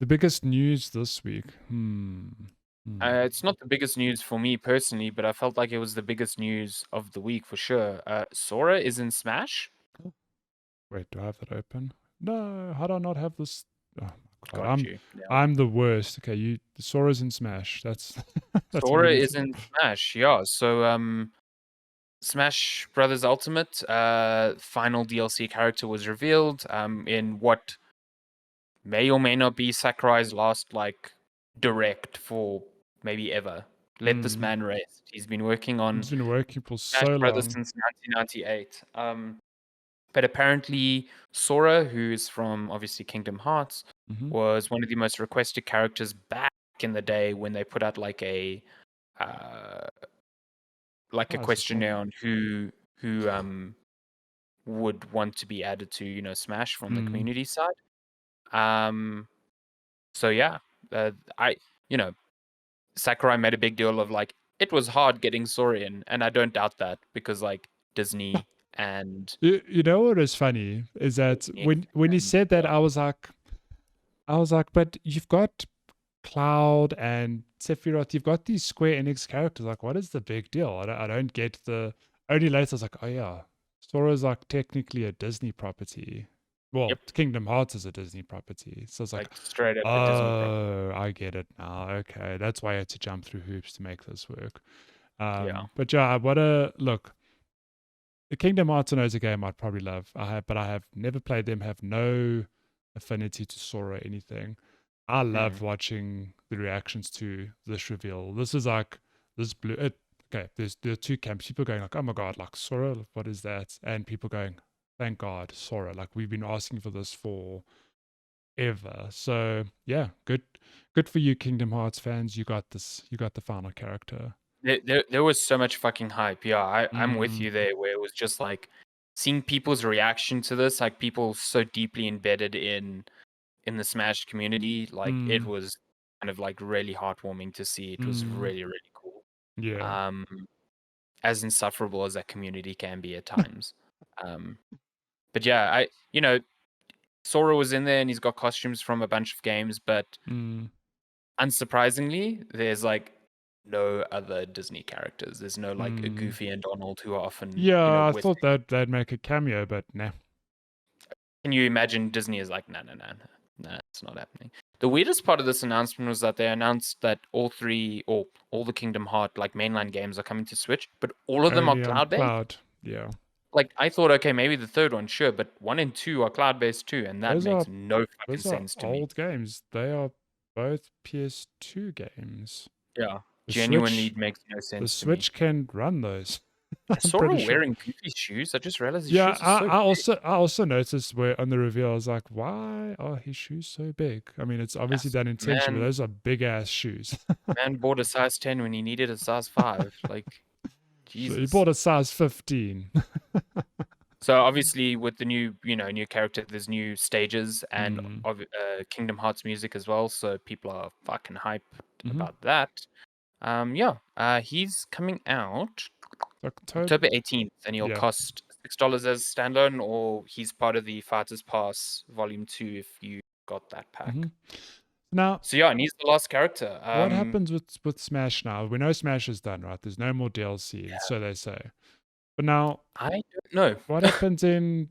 The biggest news this week. It's not the biggest news for me personally, but I felt like it was the biggest news of the week for sure. Sora is in Smash. Wait, do I have that open? No, how do I not have this? Oh my god, Got you. Yeah. I'm the worst. Okay, Sora's in Smash. That's that's what we Sora need is to. in Smash. Yeah. So Smash Brothers Ultimate final DLC character was revealed in what may or may not be Sakurai's last like direct for maybe ever. Let this man rest. He's been working on It's been working for Smash so Brothers long. since 1998. But apparently, Sora, who's from obviously Kingdom Hearts, Mm-hmm. was one of the most requested characters back in the day when they put out uh, like a Oh, this one. questionnaire on who would want to be added to Smash from the community side. So yeah, I Sakurai made a big deal of like it was hard getting Sora in, and I don't doubt that because like Disney and You know what is funny is that Disney when he and said that, yeah, I was like, but you've got Cloud and Sephiroth, you've got these Square Enix characters. Like, what is the big deal? I don't get the. Only later I was like, oh yeah, Sora's like technically a Disney property. Well, yep, Kingdom Hearts is a Disney property. So it's like, like straight up a Disney property. oh, I get it now. Okay, that's why I had to jump through hoops to make this work. Yeah. But yeah, what a look. The Kingdom Hearts is a game I'd probably love. But I have never played them. Have no affinity to Sora or anything. I love Mm. watching the reactions to this reveal. This is like this blue. Okay, there are two camps. People going like, "Oh my god, like Sora, what is that?" And people going, "Thank God, Sora! Like we've been asking for this for ever." So yeah, good for you, Kingdom Hearts fans. You got this. You got the final character. There was so much fucking hype. Yeah, I'm with Mm, you there. Where it was just like seeing people's reaction to this, like people so deeply embedded in the Smash community, like it mm, was kind of like really heartwarming to see. It was mm. really cool. Yeah. Um, as insufferable as that community can be at times. Um, but yeah, Sora was in there and he's got costumes from a bunch of games, but Mm. unsurprisingly, there's like no other Disney characters. There's no like a Mm. Goofy and Donald who are often, Yeah, I with. thought that they'd make a cameo, but nah. Can you imagine Disney is like, no, it's not happening. The weirdest part of this announcement was that they announced that all three or all the Kingdom Heart like mainline games are coming to Switch, but all of them are Only on cloud-based. cloud. Yeah. Like I thought, okay, maybe the third one, sure, but 1 and 2 are cloud-based too, and that Those makes are no fucking those are sense to me. old games. They are both PS2 games. Yeah, The genuinely Switch makes no the sense to me. Switch can run those. I I'm saw her pretty sure. wearing Goofy's shoes. I just realized his Yeah, shoes are so big. I also noticed where on the reveal I was like, why are his shoes so big? I mean, it's obviously Yes, done intentionally, but man, those are big ass shoes. man bought a size 10 when he needed a size 5. Like, So he Jesus. bought a size 15. So obviously, with the new character, there's new stages and Mm. of Kingdom Hearts music as well. So people are fucking hyped Mm-hmm. about that. Yeah. He's coming out October. October 18th, and he'll Yeah. cost $6 as standalone, or he's part of the Fighters Pass Volume 2 if you got that Mm-hmm. pack. Now, So yeah, and he's the last character. what happens with Smash now? We know Smash is done, right? There's no more DLC, Yeah, so they say. But now, I don't know. what happens in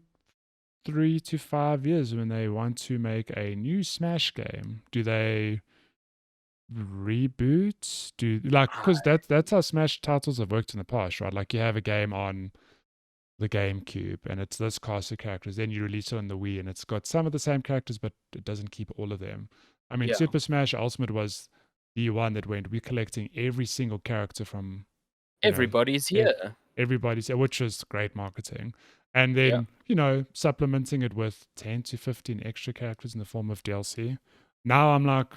3 to 5 years when they want to make a new Smash game? Do they reboot? Because that's how Smash titles have worked in the past, right? Like you have a game on the GameCube and it's this cast of characters. Then you release it on the Wii and it's got some of the same characters, but it doesn't keep all of them. I mean, Yeah, Super Smash Ultimate was the one that went, we're collecting every single character from, you know, everybody's ev- here. everybody's, which was great marketing. And Yeah. then, supplementing it with 10 to 15 extra characters in the form of DLC. Now I'm like,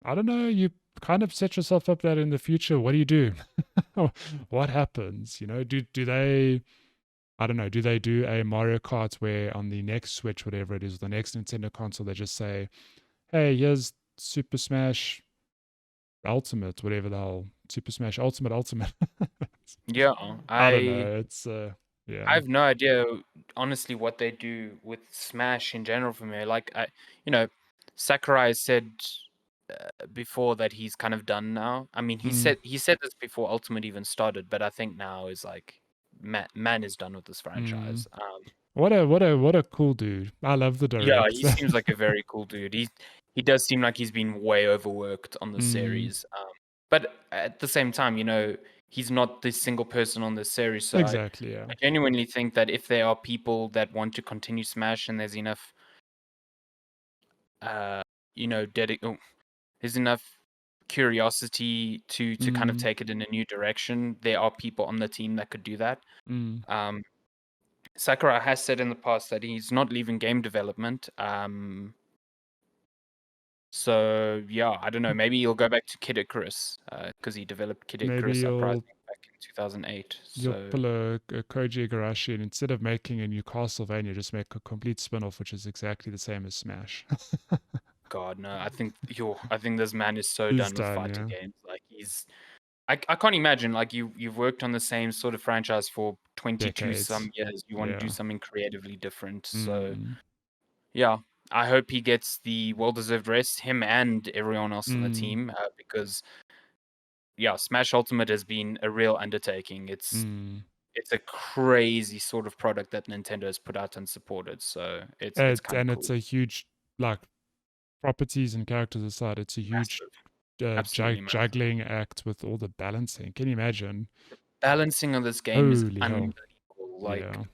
I don't know, you kind of set yourself up that in the future. What do you do? What happens? Do they I don't know, do they do a Mario Kart where on the next Switch, whatever it is, the next Nintendo console, they just say, hey, here's Super Smash Ultimate, whatever the hell, Super Smash Ultimate. Yeah, I don't I know. It's, I yeah. have no idea honestly what they do with Smash in general for me. Like you know, Sakurai said before that he's kind of done now. I mean, he said this before Ultimate even started, but I think now is like man is done with this franchise. What a cool dude. I love the Yeah, direct. he seems like a very cool dude. He does seem like he's been way overworked on the Mm, series. But at the same time, he's not the single person on this series. So exactly, yeah. I genuinely think that if there are people that want to continue Smash and there's enough, uh, there's enough curiosity to kind of Mm, take it in a new direction, there are people on the team that could do that. mm. Um, Sakurai has said in the past that he's not leaving game development. So yeah, I don't know. Maybe he'll go back to Kid Icarus because he developed Kid Maybe Icarus Uprising you'll back in 2008. you'll So pull a Koji Igarashi and instead of making a new Castlevania, just make a complete spin-off, which is exactly the same as Smash. God no, I think this man is so He's done with done, fighting yeah. games. Like I can't imagine like you've worked on the same sort of franchise for 22 Decades. some years. You want to do Yeah. something creatively different. So Mm, yeah, I hope he gets the well-deserved rest, him and everyone else on the mm, team, because yeah, Smash Ultimate has been a real undertaking. mm. It's a crazy sort of product that Nintendo has put out and supported. So it's kind of And cool. it's a huge, like, properties and characters aside, it's a huge Massive. Absolutely massive. juggling act with all the balancing. Can you imagine? Balancing of this game is Holy hell. unbelievable. Like Yeah.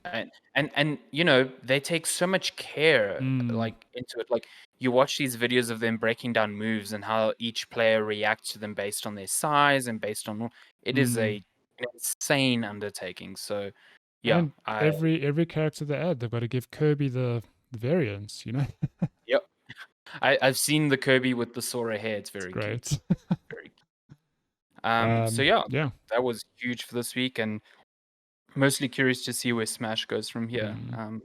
and they take so much care Mm, like into it. Like you watch these videos of them breaking down moves and how each player reacts to them based on their size and based on it is mm. an insane undertaking. So yeah, And every character they add, they've got to give Kirby the variance, you know? yep. I've seen the Kirby with the Sora hair. It's It's very cute. great. Very cute. So yeah, Yeah. that was huge for this week, and mostly curious to see where Smash goes from here. Mm.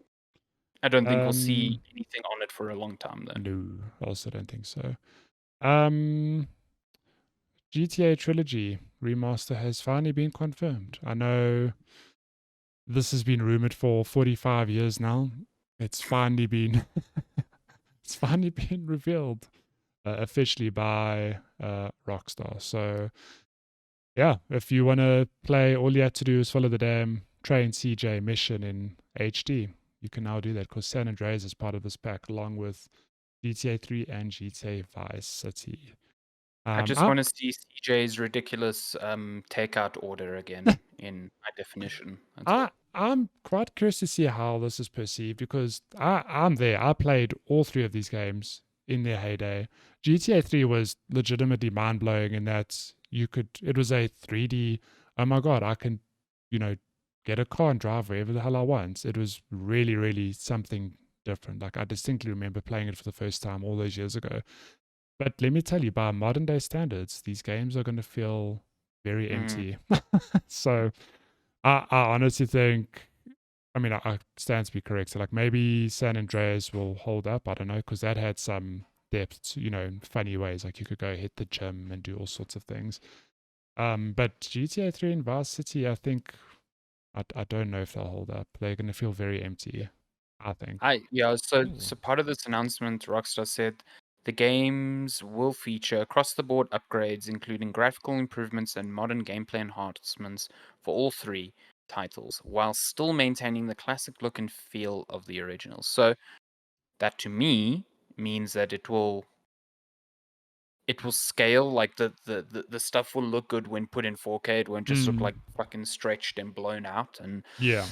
I don't think we'll see Um, anything on it for a long time, though. no, I also don't think so. Um, GTA Trilogy remaster has finally been confirmed. I know this has been rumored for 45 years now. It's finally been it's finally been revealed officially by Rockstar. So yeah, if you want to play, all you have to do is follow the damn Train CJ mission in HD. You can now do that because San Andreas is part of this pack, along with GTA 3 and GTA Vice City. I just I, want to see CJ's ridiculous takeout order again in high definition. That's all. I'm quite curious to see how this is perceived because I'm there. I played all three of these games in their heyday. GTA 3 was legitimately mind blowing in that it was a 3D, oh my God, I can, you know, get a car and drive wherever the hell I want. It was really, really something different. Like I distinctly remember playing it for the first time all those years ago. But let me tell you, by modern day standards, these games are going to feel very Mm. empty. So I honestly think, I mean, I stand to be correct. So, like, maybe San Andreas will hold up. I don't know, because that had some depth, in funny ways. Like, you could go hit the gym and do all sorts of things. But GTA 3 and Vice City, I think, I don't know if they'll hold up. They're going to feel very empty, I think. So part of this announcement, Rockstar said the games will feature across the board upgrades, including graphical improvements and modern gameplay enhancements for all three titles, while still maintaining the classic look and feel of the originals. So that to me means that it will scale, like the stuff will look good when put in 4K. It won't just look Mm, like fucking stretched and blown out. And yeah.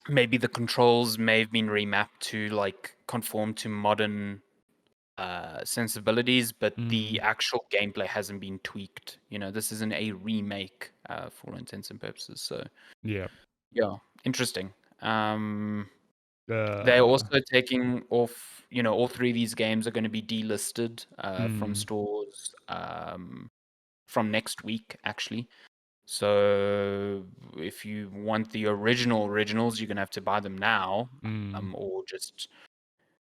maybe the controls may have been remapped to like conform to modern sensibilities, but the Mm, actual gameplay hasn't been tweaked. This isn't a remake for all intents and purposes. So yeah. yeah, interesting. They're Uh, also taking off, all three of these games are going to be delisted from mm, stores from next week, actually. So if you want the originals, you're going to have to buy them now, mm, or just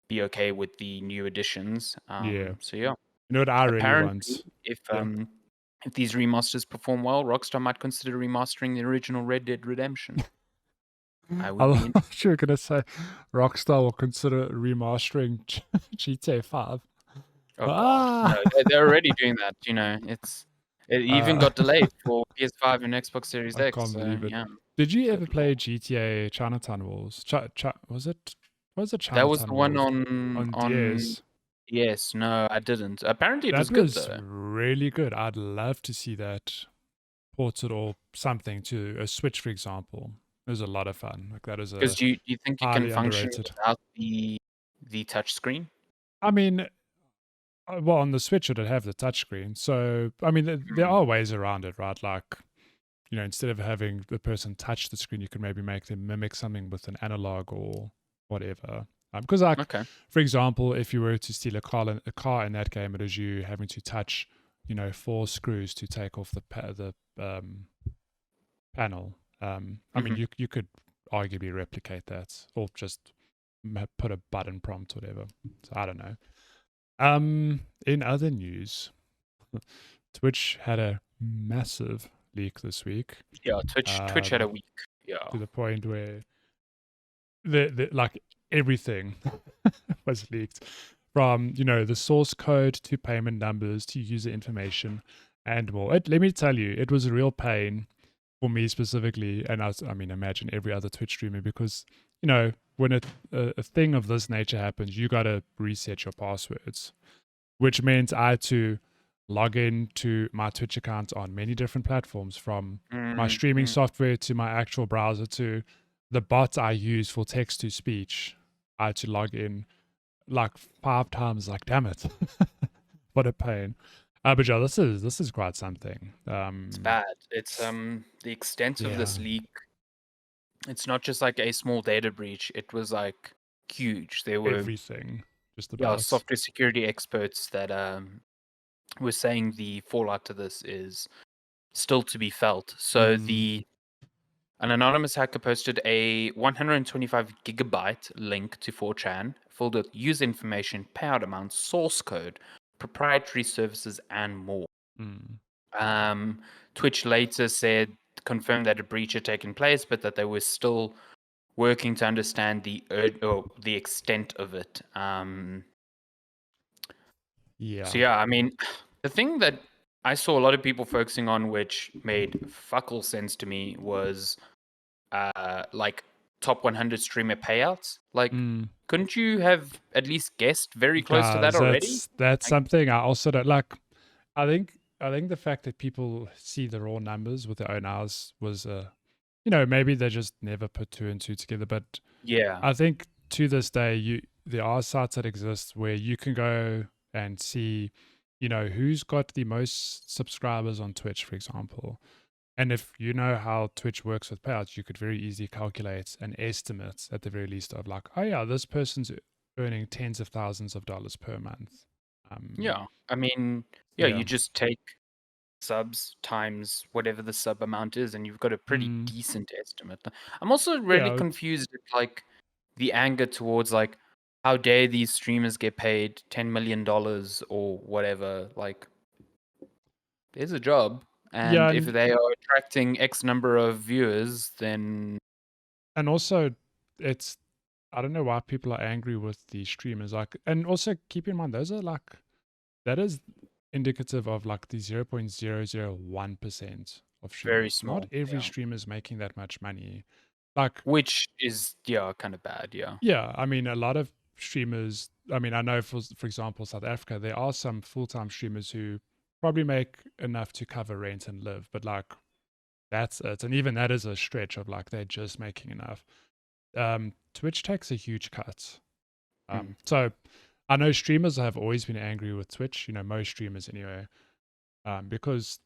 be okay with the new editions. yeah. So yeah, You know what I really apparently, want? if Yeah. um, if these remasters perform well, Rockstar might consider remastering the original Red Dead Redemption. I I would be thought you were going to say Rockstar will consider remastering GTA 5. Oh God, no, Ah, they're already doing that. It even uh, got delayed for PS5 and Xbox Series I X. can't So believe it. yeah, Did you ever good play lord. GTA Chinatown Wars? Was it? Was it That was Chinatown the one Wars on on on. DS? Yes, no, I didn't. Apparently, it was That good was though. really good. I'd love to see that ported or something to a Switch, for example. It was a lot of fun. Like that is Because a do you think it can highly function underrated. without the touch screen? I mean, well, on the Switch it'd have the touchscreen. So I mean, there Mm, are ways around it, right? Like instead of having the person touch the screen, you can maybe make them mimic something with an analog or whatever. Because, like, okay. for example, if you were to steal a car in that game, it is you having to touch, four screws to take off the panel. I mean, Hmm. you could arguably replicate that, or just put a button prompt, whatever. So I don't know. In other news, Twitch had a massive leak this week. Yeah, Twitch had a Um, week. Yeah. to the point where the like everything was leaked from the source code to payment numbers to user information and more. Let me tell you, it was a real pain for me specifically, and I mean, imagine every other Twitch streamer because when a thing of this nature happens, you gotta reset your passwords, which means I had to log in to my Twitch account on many different platforms, from my Mm, streaming mm. software to my actual browser to the bot I use for text to speech. I had to log in like 5 times. Like, damn it, what a pain. But yeah, this is quite something. It's bad. It's the extent of Yeah, this leak. It's not just like a small data breach. It was like huge. There were everything, just yeah about. software security experts that were saying the fallout to this is still to be felt. So Mm, the an anonymous hacker posted a 125 gigabyte link to 4chan filled with user information, payout amounts, source code, proprietary services, and more. mm. Um, Twitch later confirmed that a breach had taken place, but that they were still working to understand the extent of it. So Yeah. yeah, I mean, the thing that I saw a lot of people focusing on, which made fuck all sense to me, was like top 100 streamer payouts. Like, Mm. couldn't you have at least guessed very close to that Guys, already? that's Like, something I also don't like. I think the fact that people see the raw numbers with their own eyes was maybe they just never put two and two together. But yeah, I think to this day, there are sites that exist where you can go and see, who's got the most subscribers on Twitch, for example. And if you know how Twitch works with payouts, you could very easily calculate an estimate at the very least of like, oh yeah, this person's earning tens of thousands of dollars per month. Um, yeah. I mean, yeah, yeah. you just take subs times whatever the sub amount is, and you've got a pretty Mm, decent estimate. I'm also really yeah. confused at like the anger towards like how dare these streamers get paid $10 million or whatever. Like, there's a job, Yeah. and if they are attracting X number of viewers, then And also, it's, I don't know why people are angry with the streamers. Like, and also keep in mind, those are like, that is indicative of like the 0.001% of very streamers. Not small. every Yeah, streamer is making that much money. Like, which is yeah kind of bad. Yeah. yeah, I mean, a lot of streamers. I mean, I know for example, South Africa, there are some full time streamers who probably make enough to cover rent and live, but like that's it. And even that is a stretch of like they're just making enough. Twitch takes a huge cut. Mm, So I know streamers have always been angry with Twitch. Most streamers anyway, because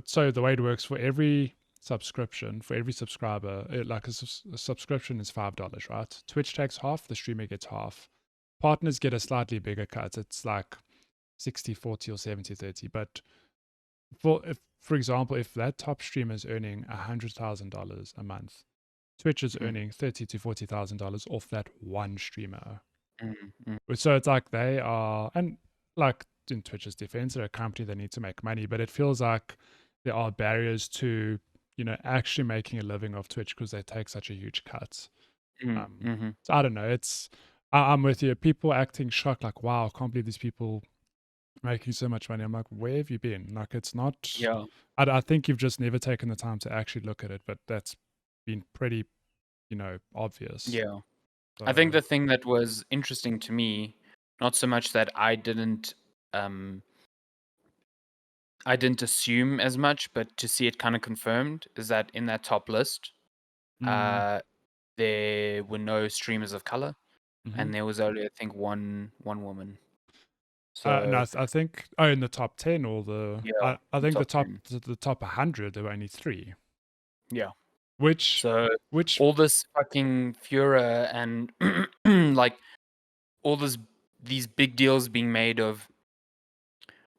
so the way it works for every subscription, for every subscriber, like a subscription is $5, right? Twitch takes half, the streamer gets half. Partners get a slightly bigger cut. It's like 60-40 or 70-30. But for example, if that top streamer is earning $100,000 a month, Twitch is mm, earning $30,000 to $40,000 off that one streamer. mm, mm, So it's like they are, and like in Twitch's defense, they're a company that need to make money, but it feels like there are barriers to, actually making a living off Twitch because they take such a huge cut. mm, mhm. So I don't know. I'm with you. People acting shocked, like, wow, I can't believe these people making so much money. I'm like, where have you been? Like, it's not. Yeah, I think you've just never taken the time to actually look at it, but that's been pretty, obvious. yeah. I think So the thing that was interesting to me, not so much that um I didn't assume as much, but to see it kind of confirmed is that in that top list, mm, uh, there were no streamers of color, hmm and there was only I think one woman. no, So I think in the top 10 or yeah, I think top 10. the top 100 there were only three, Yeah. which So which all this fucking furor and like all these big deals being made of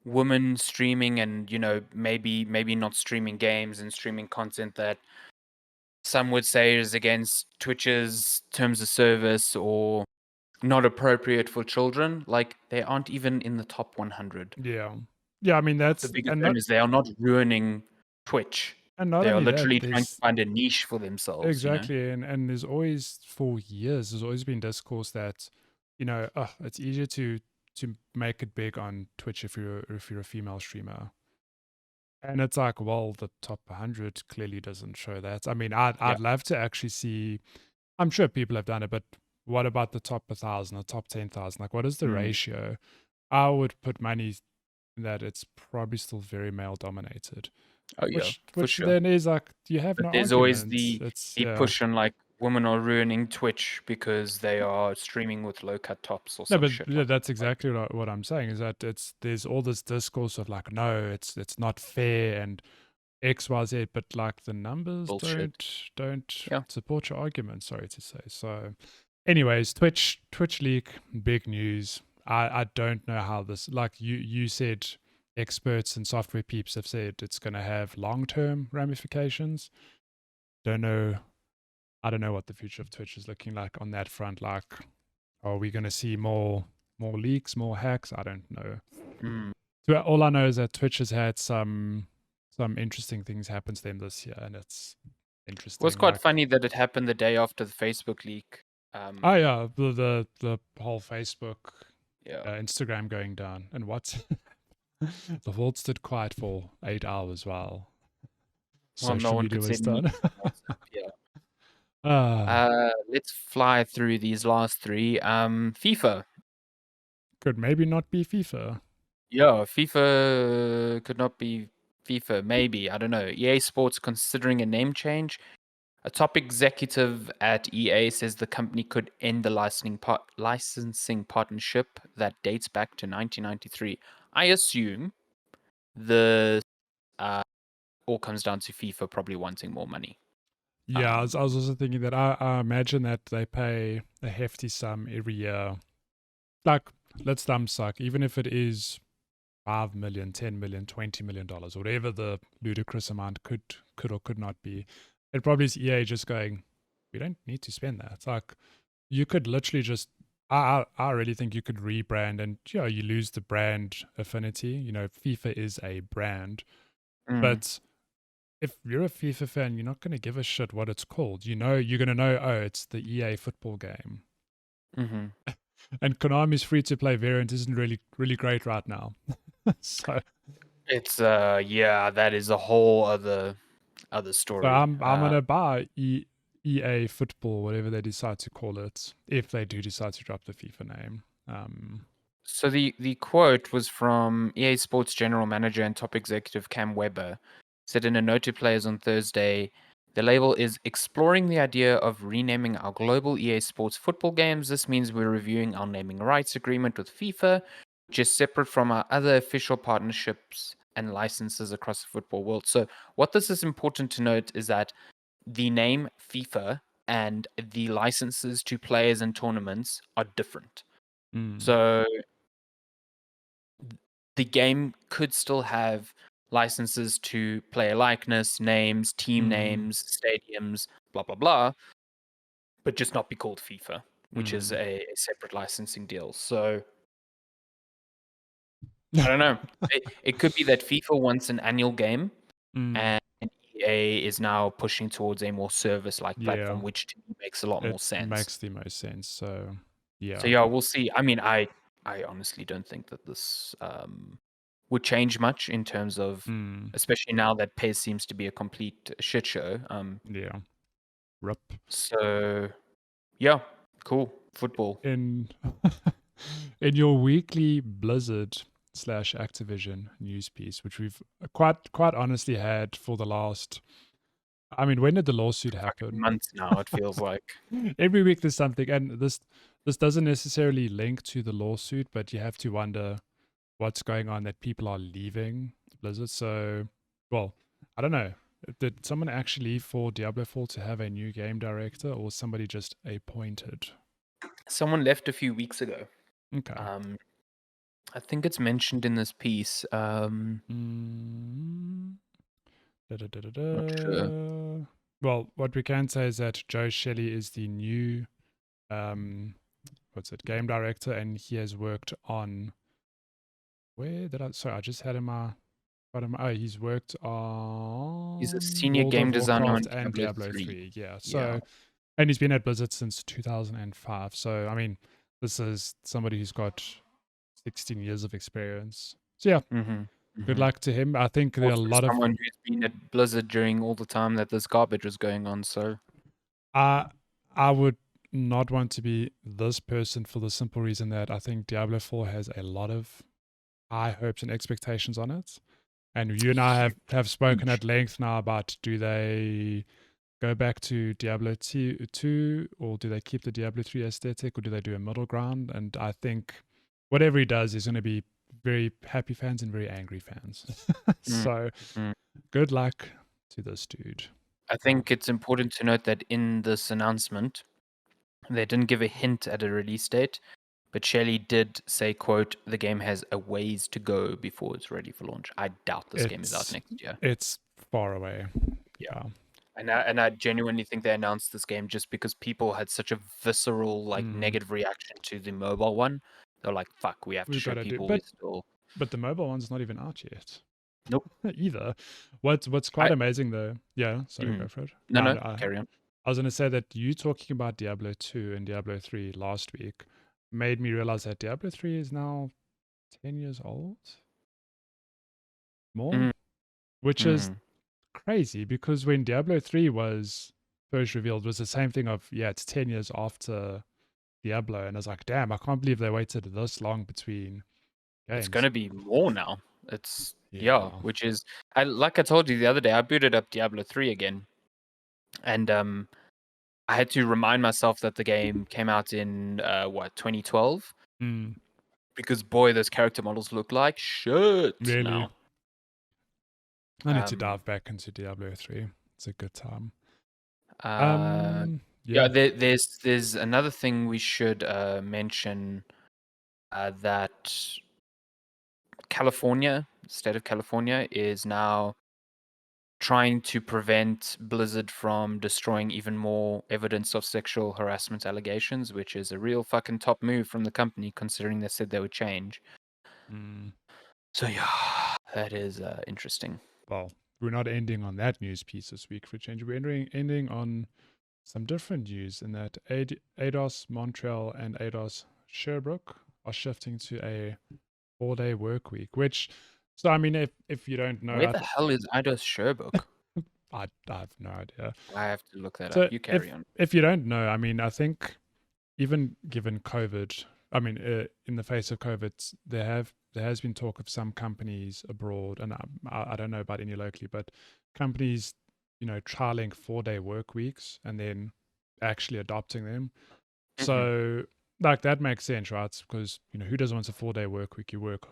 women streaming and maybe not streaming games and streaming content that some would say is against Twitch's terms of service or not appropriate for children, like they aren't even in the top 100. yeah, I mean The that's biggest thing is they are not ruining Twitch. and not They are only that, literally trying to there's find a niche for themselves. exactly, and there's always for years there's always been discourse that it's easier to make it big on Twitch if you're a female streamer. And it's like, well, the top 100 clearly doesn't show that. I mean, Yeah. I'd love to actually see. I'm sure people have done it, but what about the top 1,000, the top 10,000? Like, what is the Mm. ratio? I would put money that it's probably still very male dominated, Oh yeah, for which sure. then is like you have But no there's always argument. It's the yeah. push on like women are ruining Twitch because they are streaming with low cut tops or No, some but shit yeah, like that's that. exactly what I'm saying. Is that there's all this discourse of like, no, it's not fair and XYZ, but like the numbers Bullshit. don't Yeah. support your argument, sorry to say. So anyways, Twitch leak, big news. I don't know how this, like you said, experts and software peeps have said it's gonna have long-term ramifications. Don't know, I don't know what the future of Twitch is looking like on that front. Like, are we gonna see more leaks, more hacks? I don't know. Mm. So all I know is that Twitch has had some interesting things happen to them this year, and it's It was interesting. quite Like, funny that it happened the day after the Facebook leak. oh yeah, the whole Facebook, Yeah. Instagram going down, and what the world stood quiet for 8 hours while Well, no social one media could was send me done. WhatsApp. Yeah. Ah, Let's fly through these last three. FIFA. could maybe not be FIFA. Yeah, FIFA could not be FIFA. Maybe I don't know. EA Sports considering a name change. A top executive at EA says the company could end the licensing partnership that dates back to 1993. I assume the uh, all comes down to FIFA probably wanting more money. Yeah, Um, I was also thinking that I imagine that they pay a hefty sum every year. Like, let's dumb suck, even if it is 5 million, 10 million, $20 million, whatever the ludicrous amount could or could not be. It probably is EA just going, we don't need to spend that. It's like you could literally just I really think you could rebrand and you lose the brand affinity. FIFA is a brand. mm, But if you're a FIFA fan, you're not gonna give a shit what it's called. You're gonna know, oh, it's the EA football game. hmm And Konami's free to play variant isn't really great right now. so It's yeah, that is a whole other So story. I'm gonna buy EA football, whatever they decide to call it, if they do decide to drop the FIFA name. So the quote was from EA Sports general manager and top executive Cam Webber, said in a note to players on Thursday, the label is exploring the idea of renaming our global EA Sports football games. This means we're reviewing our naming rights agreement with FIFA, which is separate from our other official partnerships and licenses across the football world. So what this is important to note is that the name FIFA and the licenses to players and tournaments are different. mm, So the game could still have licenses to player likeness, names, team mm, names, stadiums, blah blah blah, but just not be called FIFA, which is mm. a separate licensing deal. So I don't know. It could be that FIFA wants an annual game, mm. and EA is now pushing towards a more service-like Yeah, platform, which to me makes a lot it more sense. makes the most sense. So So yeah, yeah, we'll see. I mean, I honestly don't think that this would change much in terms of, Mm, especially now that PES seems to be a complete shit show. yeah. Rip. So yeah, cool football. In in your weekly Blizzard slash Activision news piece, which we've quite honestly had for the last. I mean, when did the lawsuit Fucking happen? months now, it feels like. Every week there's something, and this doesn't necessarily link to the lawsuit, but you have to wonder what's going on that people are leaving Blizzard. So, well, I don't know. Did someone actually leave for Diablo 4 to have a new game director, or was somebody just appointed? Someone left a few weeks ago. Okay. Um, I think it's mentioned in this piece. Mm, da, da, da, da, Not sure. da. Well, what we can say is that Joe Shelley is the new um, what's it, game director, and he has worked on where did I? Sorry, I just had him. Oh, he's worked He's a on senior World game of designer Warcraft on and Diablo Diablo 3. 3. Yeah. Yeah. So, and he's been at Blizzard since 2005. So, I mean, this is somebody who's got 16 years of experience. So, yeah, Mm-hmm. good Mm-hmm. luck to him. I think there are a Also, lot of. someone who's been at Blizzard during all the time that this garbage was going on. So, I would not want to be this person for the simple reason that I think Diablo 4 has a lot of high hopes and expectations on it. And you and I have spoken huge. at length now about do they go back to Diablo 2 or do they keep the Diablo 3 aesthetic or do they do a middle ground? And I think whatever he does is going to be very happy fans and very angry fans. Mm, So mm. good luck to this dude. I think it's important to note that in this announcement, they didn't give a hint at a release date, but Shelley did say, quote, the game has a ways to go before it's ready for launch. I doubt this game is out It's next year. it's far away. Yeah. Yeah. And I genuinely think they announced this game just because people had such a visceral, like, Mm, negative reaction to the mobile one. They're like, fuck, we have to we've got show to do, people we're still. but the mobile one's not even out yet. Nope. Either. What's quite I amazing though. Yeah. Sorry, mm. go for it. No, No, no, no, carry on. I was going to say that you talking about Diablo 2 and Diablo 3 last week made me realize that Diablo 3 is now 10 years old, more, Mm, which is mm. crazy because when Diablo 3 was first revealed, it was the same thing of, yeah, it's 10 years after Diablo. And I was like, damn, I can't believe they waited this long between It's games. gonna be more now. It's yeah, Yeah. which is I told you the other day, I booted up Diablo 3 again, and I had to remind myself that the game came out in what 2012 Mm, because boy, those character models look like shit really. now. I need to Um, dive back into Diablo 3. It's a good time. uh, yeah, Yeah. there's another thing we should mention that California, state of California, is now trying to prevent Blizzard from destroying even more evidence of sexual harassment allegations, which is a real fucking top move from the company, considering they said they would change. Mm. So yeah, that is interesting. Well, we're not ending on that news piece this week for a change. We're ending on some different news in that ADOS Montreal and ADOS Sherbrooke are shifting to a 4-day work week, which, so I mean, if you don't know, Where the hell is Idos Sherbrooke? I have no idea. I have to look that up. So You carry on. if you don't know, I mean, I think even given COVID, I mean, in the face of COVID, there has been talk of some companies abroad, and I don't know about any locally, but companies, trialing 4-day work weeks and then actually adopting them. Hmm. So, like that makes sense, right? Because who doesn't want a 4-day work week? You work,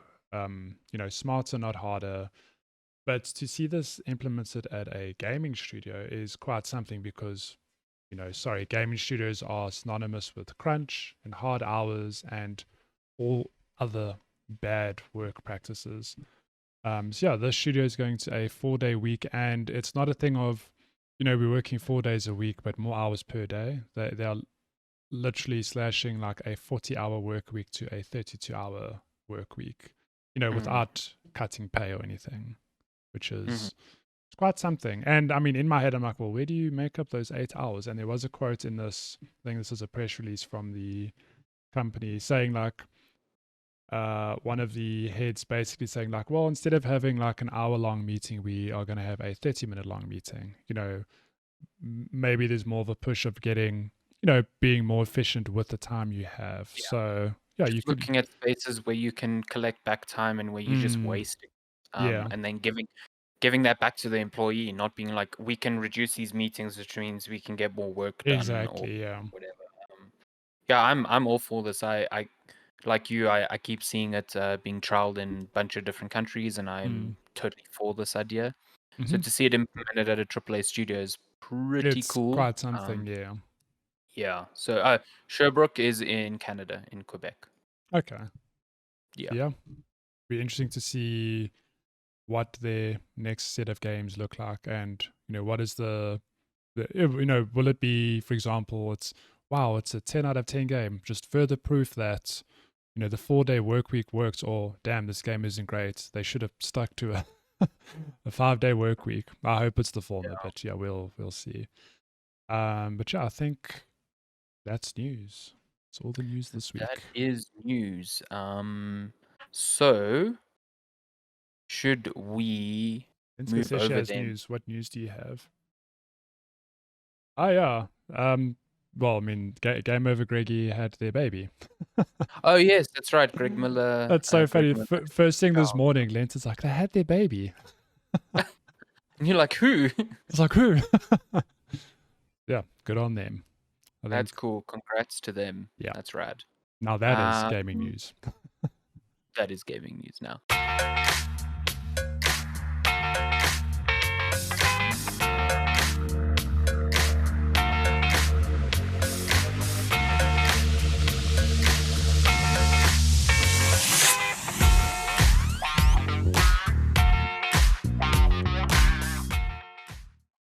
smarter, not harder. But to see this implemented at a gaming studio is quite something because sorry, gaming studios are synonymous with crunch and hard hours and all other bad work practices. So yeah, this studio is going to a 4-day week, and it's not a thing of, we're working 4 days a week, but more hours per day. They are literally slashing like a 40-hour work week to a 32-hour work week, Hmm. without cutting pay or anything, which Hmm. is it's quite something. And I mean, in my head, I'm like, well, where do you make up those 8 hours? And there was a quote in this, I think this is a press release from the company saying, like, one of the heads basically saying like, well, instead of having like an hour long meeting, we are going to have a 30-minute long meeting. Maybe there's more of a push of getting, being more efficient with the time you have. Yeah. So yeah, you Just could. looking at spaces where you can collect back time and where you're just wasting, Yeah, and then giving that back to the employee, not being like, we can reduce these meetings, which means we can get more work done or exactly. Yeah. whatever. Yeah, I'm all for this. I like you. I keep seeing it being trialed in a bunch of different countries, and I'm totally for this idea. So Hmm. to see it implemented at a AAA studio is pretty It's cool. quite something. Yeah. Yeah. So Sherbrooke is in Canada, in Quebec. Okay. Yeah. Yeah. Be interesting to see what their next set of games look like, and what is will it be, for example, it's a 10 out of 10 game, just further proof that the 4-day work week works, or damn, this game isn't great, they should have stuck to a a 5-day work week. I hope it's the former, Yeah. but yeah, we'll see. But yeah, I think that's news. It's all the news this That week. is news. So should we Since move Sesha over has then? news, what news do you have? Oh yeah. Well, I mean, Game Over Greggy had their baby. Oh yes, that's right. Greg Miller. That's so Greg funny. Miller. First thing this Cow. morning, Lent is like, they had their baby. And you're like, who? It's like, who? Yeah, good on them. I That's think, cool. Congrats to them. yeah. That's rad. Now that is gaming Um, news. that is gaming news now.